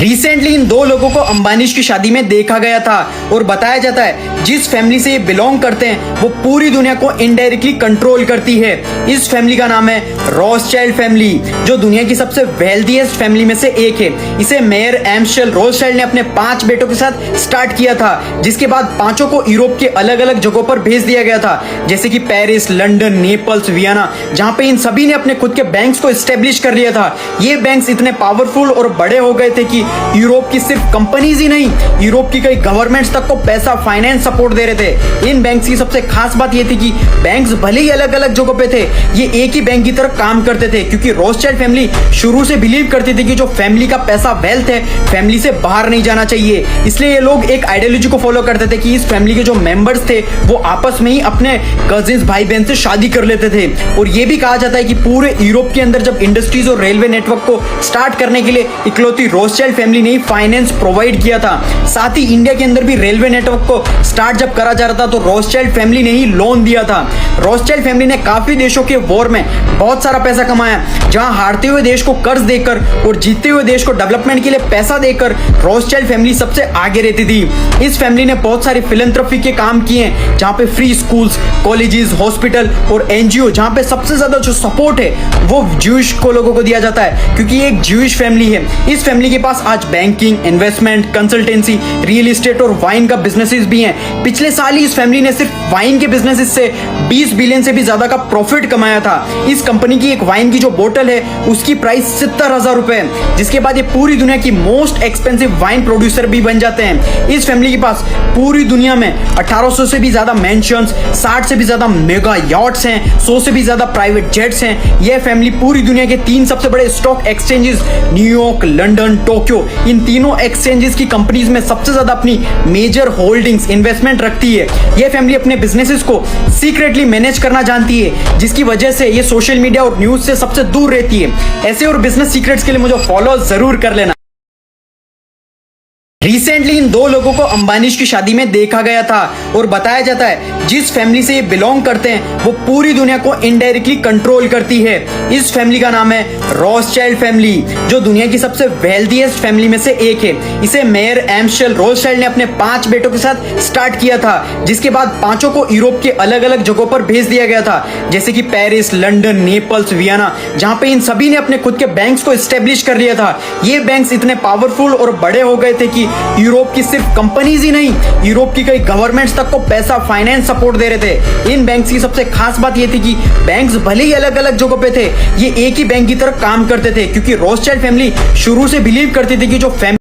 Recently in दो लोगों को अंबानी की शादी में देखा गया था और बताया जाता है जिस फैमिली से ये बिलोंग करते हैं वो पूरी दुनिया को इनडायरेक्टली कंट्रोल करती है। इस फैमिली का नाम है रॉथस्चाइल्ड फैमिली, जो दुनिया की सबसे वेल्दीएस्ट फैमिली में से एक है। इसे मेयर एम्शल रॉथस्चाइल्ड ने अपने 5 बेटों के साथ स्टार्ट किया था, जिसके बाद पांचों को यूरोप के अलग अलग जगहों पर भेज दिया गया था, जैसे कि पेरिस, लंदन, नेपल्स, वियना, जहां पे इन सभी ने अपने खुद के बैंक्स को एस्टेब्लिश कर लिया था। ये बैंक्स इतने पावरफुल और बड़े हो गए थे कि यूरोप की सिर्फ कंपनीज ही नहीं, यूरोप की कई गवर्नमेंट्स तक को पैसा फाइनेंस सपोर्ट दे रहे थे। इन बैंक्स की सबसे खास बात ये थी कि बैंक्स भले ही अलग अलग जगहों पे थे, ये एक ही बैंक की तरह काम करते थे, क्योंकि रॉथस्चाइल्ड फैमिली शुरू से बिलीव करती थी कि जो फैमिली का पैसा वेल्थ है, फैमिली से बाहर नहीं जाना चाहिए। इसलिए ये लोग एक आइडियोलॉजी को फॉलो करते थे कि इस फैमिली के जो मेंबर्स थे वो आपस में ही अपने कजिन्स, भाई बहन से शादी कर लेते थे। और ये भी कहा जाता है कि पूरे यूरोप के अंदर जब इंडस्ट्रीज और रेलवे नेटवर्क को स्टार्ट करने के लिए इकलौती रॉथस्चाइल्ड फैमिली ने फाइनेंस प्रोवाइड किया था। साथ ही इंडिया के अंदर भी रेलवे नेटवर्क को स्टार्ट जब करा जा रहा था तो रॉथस्चाइल्ड फैमिली ने ही लोन दिया था। रॉथस्चाइल्ड फैमिली ने काफी देशों के वॉर में बहुत सारा पैसा कमाया, जहां हारते हुए देश को कर्ज देकर और जीतते हुए देश को डेवलपमेंट के लिए पैसा देकर रॉथस्चाइल्ड फैमिली सबसे आगे रहती थी। इस फैमिली ने बहुत सारी फिलैंथ्रोपी के काम किए, जहां पे फ्री स्कूल्स, कॉलेजेस, हॉस्पिटल और एनजीओ, जहां पे सबसे ज्यादा जो सपोर्ट है वो ज्यूइश को लोगों को दिया जाता है, क्योंकि ये एक ज्यूइश फैमिली है। इस फैमिली के पास आज banking, investment, consultancy, real estate और वाइन का बिजनेसेस भी हैं। पिछले साल ही इस फैमिली ने सिर्फ वाइन के बिजनेसेस से 20 बिलियन से भी ज्यादा का प्रॉफिट कमाया था। इस कंपनी की एक वाइन की जो बोतल है उसकी प्राइस 70,000 रुपए है, जिसके बाद ये पूरी दुनिया की मोस्ट एक्सपेंसिव वाइन प्रोड्यूसर भी बन जाते हैं। इस फैमिली के पास पूरी दुनिया में 1800 से भी ज्यादा मेंशंस, 60 से भी ज्यादा मेगा यॉट्स हैं, 100 से भी ज्यादा प्राइवेट जेट्स हैं। यह फैमिली पूरी दुनिया के 3 सबसे बड़े stock exchanges, New York, London, Tokyo, इन तीनों एक्सचेंजेस की कंपनीज में सबसे ज्यादा अपनी मेजर होल्डिंग्स, इन्वेस्टमेंट रखती है। यह फैमिली अपने बिजनेसेस को सीक्रेटली मैनेज करना जानती है, जिसकी वजह से ये सोशल मीडिया और न्यूज से सबसे दूर रहती है। ऐसे और बिजनेस सीक्रेट्स के लिए मुझे फॉलो जरूर कर लेना। रिसेंटली इन दो लोगों को अंबानी की शादी में देखा गया था और बताया जाता है जिस फैमिली से ये बिलोंग करते हैं वो पूरी दुनिया को इनडायरेक्टली कंट्रोल करती है। इस फैमिली का नाम है रॉथस्चाइल्ड फैमिली, जो दुनिया की सबसे वेल्दीएस्ट फैमिली में से एक है। इसे मेयर एम्शल रॉथस्चाइल्ड ने अपने 5 बेटों के साथ स्टार्ट किया था, जिसके बाद पांचों को यूरोप के अलग अलग जगहों पर भेज दिया गया था, जैसे कि पेरिस, लंदन, नेपल्स, वियना, जहां पे इन सभी ने अपने खुद के बैंक्स को एस्टेब्लिश कर लिया था। ये बैंक्स इतने पावरफुल और बड़े हो गए थे कि यूरोप की सिर्फ कंपनीज ही नहीं, यूरोप की कई गवर्नमेंट्स तक को पैसा फाइनेंस सपोर्ट दे रहे थे। इन बैंक्स की सबसे खास बात ये थी कि बैंक्स भले ही अलग अलग जगहों पे थे, ये एक ही बैंक की तरह काम करते थे, क्योंकि रॉथस्चाइल्ड फैमिली शुरू से बिलीव करती थी कि जो फैमिली